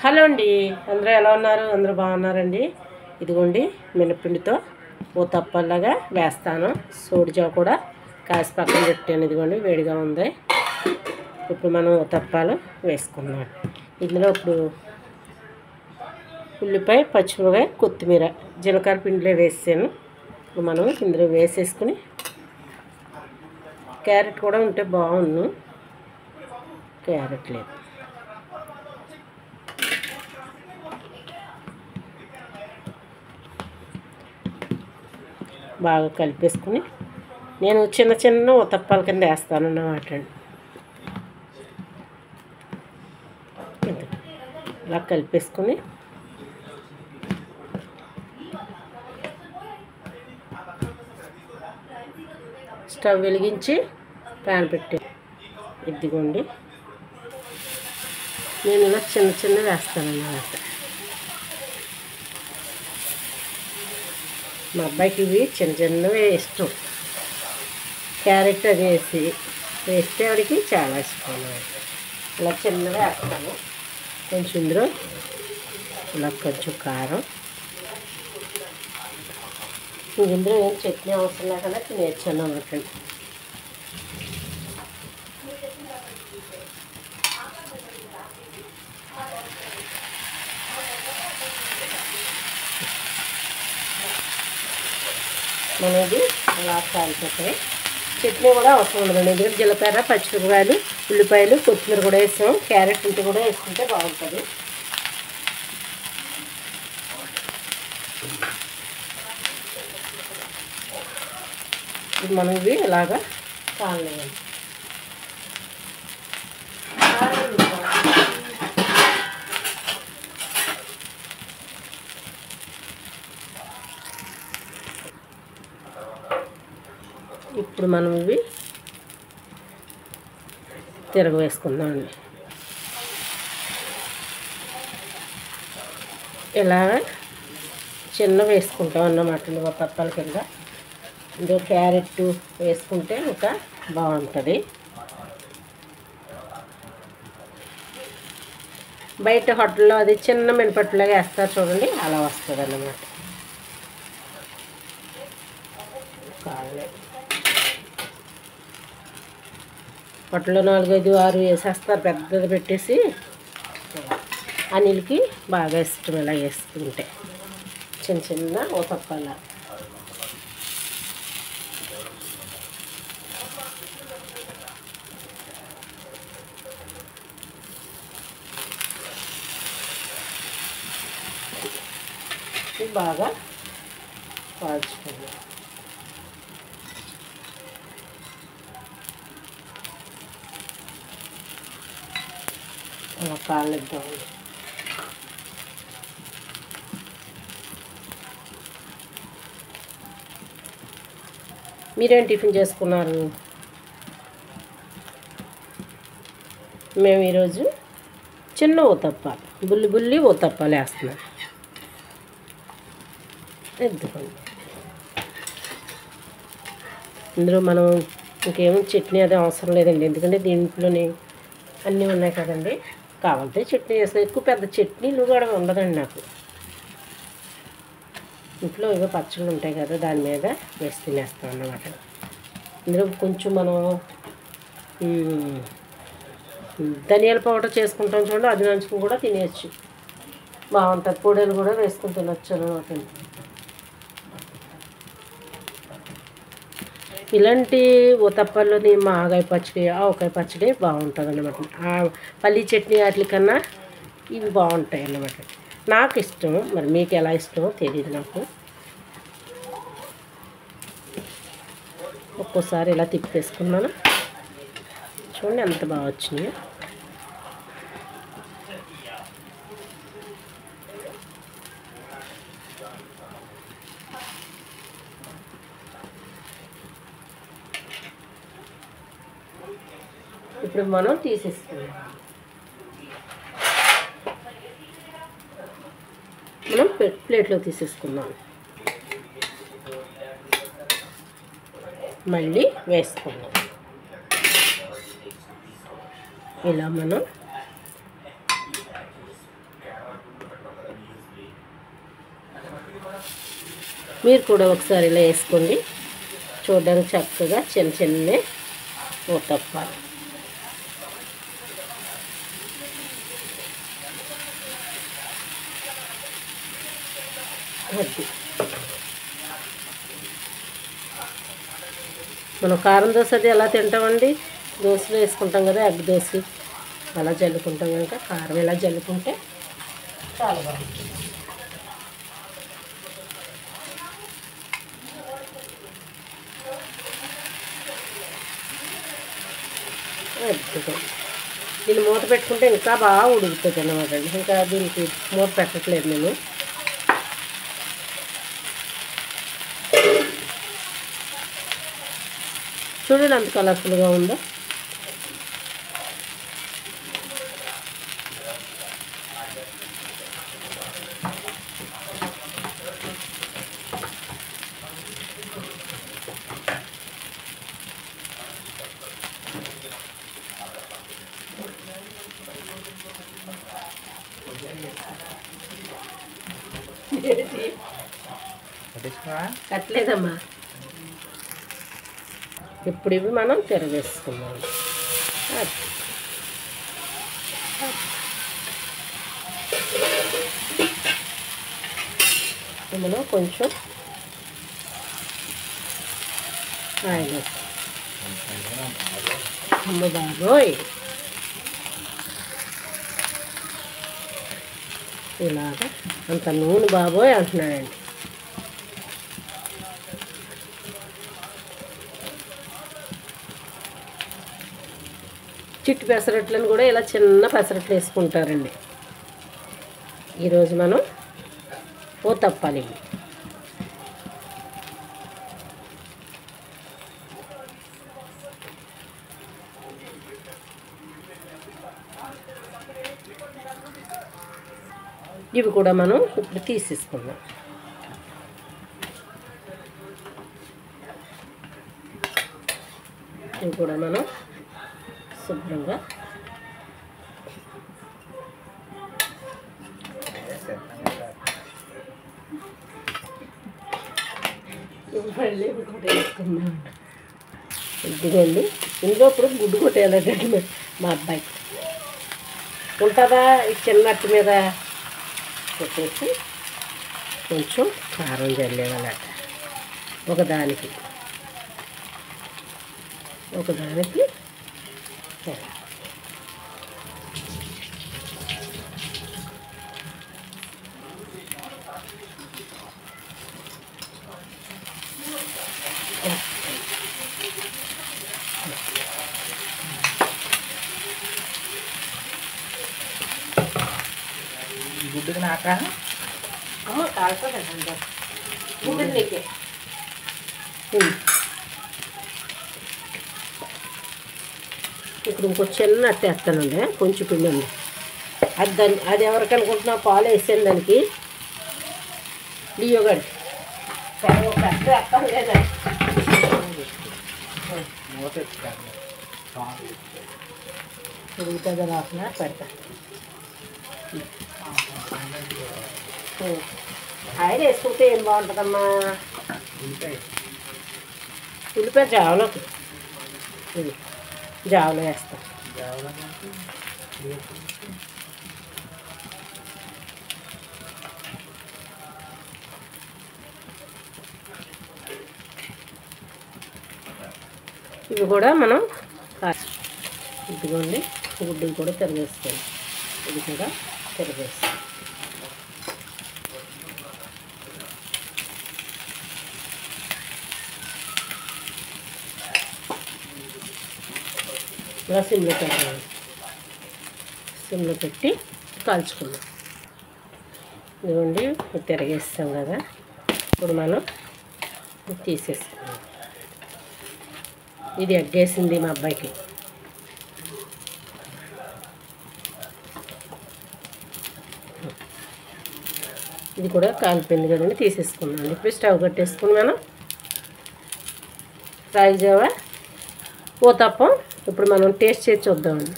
Hello అండి, అందరూ ఎలా ఉన్నారు? అందరూ బాగున్నారండి. ఇదిగోండి మినపిండితో ఊతప్పల్లాగా వేస్తాను. సోడిజావ కూడా కాసి పక్కన పెట్టాను. ఇదిగోండి వేడిగా ఉంది. ఇప్పుడు మనం ఊతప్పాలు వేసుకుందాం. ఇందులో ఇప్పుడు ఉల్లిపాయ, పచ్చిమిరపకాయ, కొత్తిమీర, జీలకర్ర పిండిలో వేసాను. ఇప్పుడు మనం ఇందులో వేసేసుకుని క్యారెట్ కూడా ఉంటే బాగుండు. క్యారెట్ లేదు. బాగా కలిపేసుకుని నేను చిన్న చిన్న ఊతప్పాల కింద వేస్తాను అన్నమాట అండి. ఇలా కలిపేసుకుని స్టవ్ వెలిగించి ప్యాన్ పెట్టి ఇదిగోండి నేను ఇలా చిన్న చిన్న వేస్తానన్నమాట. మా అబ్బాయికి ఇవి చిన్న చిన్నవి ఇష్టం. క్యారెట్ అది వేస్తే వాడికి చాలా ఇష్టం. ఇలా చిన్నగా వేస్తాను. కొంచెం ఇందులో ఇలా కొంచెం కారం, ఇందులో ఏం చట్నీ అవసరం లేకుండా తినేచ్చాను అన్నమాట. మనది అలా కాలిపోతాయి. చట్నీ కూడా అవసరం ఉండదండి. ఎందుకంటే జీలకర్ర, పచ్చిమిరపకాయలు, ఉల్లిపాయలు, కొత్తిమీర కూడా వేసాం. క్యారెట్ ఉంటే కూడా వేసుకుంటే బాగుంటుంది. ఇప్పుడు మనం ఇవి ఇలాగా కాలేయాలి. ఇప్పుడు మనం ఇవి తిరగవేసుకుందామండి. ఇలా చిన్న వేసుకుంటాం అన్నమాట. ఊతప్పాల కింద ఇందులో క్యారెట్ వేసుకుంటే ఇంకా బాగుంటుంది. బయట హోటల్లో అది చిన్న మినపట్టులాగా వేస్తారు చూడండి, అలా వస్తుంది అన్నమాట. హోటల్లో 4, 5, 6 వేసేస్తారు పెద్దది పెట్టేసి. అనిల్కి బాగా ఇష్టం ఇలా వేసుకుంటే చిన్న చిన్న ఊతప్పాల. బాగా కాల్చుకోండి. కాళ్ళిద్దామండి. మీరేం టిఫిన్ చేసుకున్నారు? మేము ఈరోజు చిన్న ఊతప్పాలు, బుల్లి ఊతప్పాలు వేస్తున్నాం. ఎద్దుకోండి. ఇందులో మనం ఇంకేమో చట్నీ అదే అవసరం లేదండి. ఎందుకంటే దీంట్లోనే అన్నీ ఉన్నాయి కదండి. కావాలంటే చట్నీ చేస్తాను. ఎక్కువ పెద్ద చట్నీలు కూడా ఉండదండి నాకు. ఇంట్లో ఏవో పచ్చళ్ళు ఉంటాయి కదా, దాని మీద వేసి తినేస్తాం అన్నమాట. ఇందులో కొంచెం మనం ధనియాల పౌడర్ చేసుకుంటాం చూడండి, అది నంచుకుని కూడా తినేయచ్చు. బాగుంటుంది. పొడులు కూడా వేసుకుని తినచ్చు అన్నమాట. ఇలాంటి ఊతప్పాల్లోని మాగాయ పచ్చడి, ఆవకాయ పచ్చడి బాగుంటుంది అన్నమాట. పల్లీ చట్నీ వాటి కన్నా ఇవి బాగుంటాయి అన్నమాట. నాకు ఇష్టం. మరి మీకు ఎలా ఇష్టమో తెలియదు నాకు. ఒక్కోసారి ఇలా తిప్పేసుకున్నాను చూడండి ఎంత బాగా వచ్చినాయో. ఇప్పుడు మనం తీసేసుకున్నాం. మనం ప్లేట్లో తీసేసుకున్నాం. మళ్ళీ వేసుకున్నాం. ఇలా మనం మీరు కూడా ఒకసారి ఇలా వేసుకోండి. చూడడానికి చక్కగా చిన్న చిన్న ఊతప్పాలు. అది మనం కారం దోశ అది ఎలా తింటామండి, దోశలో వేసుకుంటాం కదా, ఎగ్ దోశ అలా జల్లుకుంటాం కనుక కారం ఇలా జల్లుకుంటే చాలా బాగుంటుంది. దీన్ని మూత పెట్టుకుంటే ఇంకా బాగా ఉడుకుతుంది అన్నమాట అండి. ఇంకా దీనికి మూత పెట్టట్లేదు నేను. చూడండి అంత కలర్ఫుల్గా ఉందో. కట్టలేదమ్మా. ఇప్పుడు ఇవి మనం తిరగేసుకున్నాం. ఇందులో కొంచెం ఆయిల్ అమ్మ బాబోయ్, ఇలాగా అంత నూనె బాబోయ్ అంటున్నాడండి. చిట్టు పెసరట్లను కూడా ఇలా చిన్న పెసరట్లు వేసుకుంటారండి. ఈరోజు మనం ఊతప్పాలు ఇవి. ఇవి కూడా మనం ఇప్పుడు తీసేసుకుందాం. ఇవి కూడా మనం శుభ్రంగా వేసుకుందాం. ఇదిగోండి, ఇందులో ఇప్పుడు గుడ్డు కొట్టేయాలంటే మా అబ్బాయికి ఉంటుందా, ఈ చిన్నట్టు మీద కొట్టేసి కొంచెం కారం చల్లేవాళ్ళట. ఒకదానికి గుడ్డుకి నాక కాలుతుందండి. గుడ్డు నీకే ఇప్పుడు ఇంకో చిన్న అట్ట వేస్తానండి. కొంచెం పిండి ఉంది అది ఎవరికి అనుకుంటున్నా పాలు వేసాను దానికి. లియోగడ్ వేస్తాను లేదా ఉడుగుతుంది రాకుండా పెడతా. ఆయిల్ వేసుకుంటే ఏం బాగుంటుందమ్మా, ఉల్లిపాయ జావలో వేస్తాం. ఇవి కూడా మనం ఇదిగోండి గుడ్డుని కూడా తిరగేస్తాం. ఇది కూడా తిరగేస్తాం. ఇలా సిమ్లో పెట్టి కాల్చుకుందాం. ఇదిగోండి తిరగేస్తాం కదా, ఇప్పుడు మనం తీసేసుకున్నాం. ఇది ఎగ్గేసింది మా అబ్బాయికి. ఇది కూడా కాలిపోయింది కదండి, తీసేసుకున్నాం. ఇప్పుడు స్టవ్ కట్టేసుకుని మనం రాగి జావా ఊతప్పం ఇప్పుడు మనం టేస్ట్ చేసి చూద్దామండి.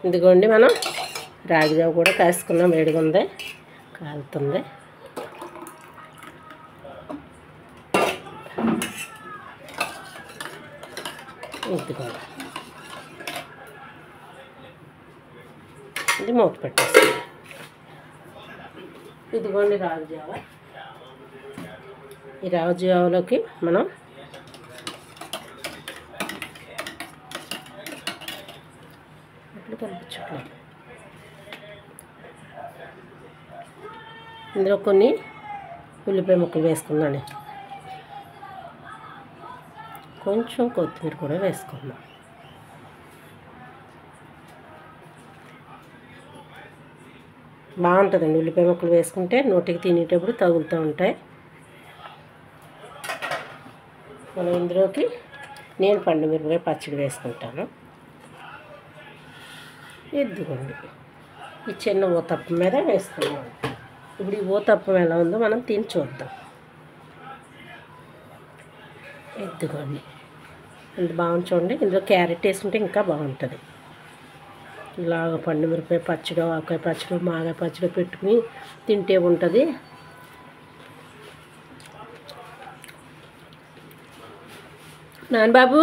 ఇదిగోండి మనం రాగి జావ కూడా కాసుకున్నాం. వేడిగా ఉంది, కాలుతుంది. ఇదిగోండి, ఇది మూత పెట్టేస్తాం. ఇదిగోండి రాగి జావ. ఈ రాగి జావలోకి మనం అట్లు కనిపించట్లేదు. ఇందులో కొన్ని ఉల్లిపాయ ముక్కలు వేసుకున్నాను, కొంచెం కొత్తిమీర కూడా వేసుకున్నాం. బాగుంటుందండి ఉల్లిపాయ ముక్కలు వేసుకుంటే, నోటికి తినేటప్పుడు తగులుతూ ఉంటాయి. మనం ఇందులోకి నేను పండు మిరపకాయ పచ్చడి వేసుకుంటాను. ఇదిగోండి, ఈ చిన్న ఊతప్పం మీద వేసుకున్నాను. ఇప్పుడు ఈ ఊతప్పం ఎలా ఉందో మనం తిని చూద్దాం. ఇదిగోండి, ఇంత బాగుంది చూడండి. ఇందులో క్యారెట్ వేసుకుంటే ఇంకా బాగుంటుంది. ఇలాగ పండు మిరపకాయ పచ్చడి, ఆకాయ పచ్చడి, మాగాయ పచ్చడి పెట్టుకుని తింటే ఉంటుంది. నాన్నబాబు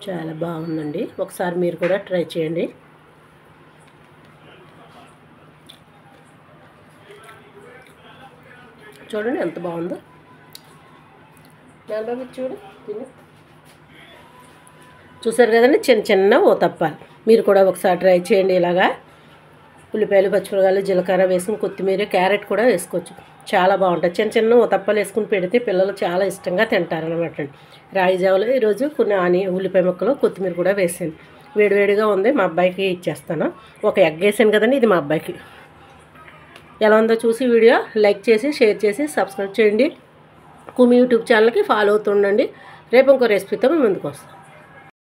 చాలా బాగుందండి, ఒకసారి మీరు కూడా ట్రై చేయండి. చూడండి ఎంత బాగుందో. నాన్నబాబు చూడు, తిను. చూసారు కదండి, చిన్న చిన్న ఊతప్పాలు. మీరు కూడా ఒకసారి ట్రై చేయండి. ఇలాగా ఉల్లిపాయలు, పచ్చిమిరపకాయలు, జీలకర్ర వేసుకుని కొత్తిమీర, క్యారెట్ కూడా వేసుకోవచ్చు. చాలా బాగుంటుంది. చిన్న చిన్న ఊతప్పాలు వేసుకుని పెడితే పిల్లలు చాలా ఇష్టంగా తింటారనమాట అండి. రాగి జావలో ఈరోజు కొన్ని ఉల్లిపాయ ముక్కలు, కొత్తిమీర కూడా వేసాను. వేడివేడిగా ఉంది, మా అబ్బాయికి ఇచ్చేస్తాను. ఒక ఎగ్ వేసాను కదండి, ఇది మా అబ్బాయికి. ఎలా ఉందో చూసి వీడియో లైక్ చేసి, షేర్ చేసి, సబ్స్క్రైబ్ చేయండి. కుమి యూట్యూబ్ ఛానల్కి ఫాలో అవుతుండండి. రేపు ఇంకో రెసిపీతో మేము ముందుకు వస్తాం.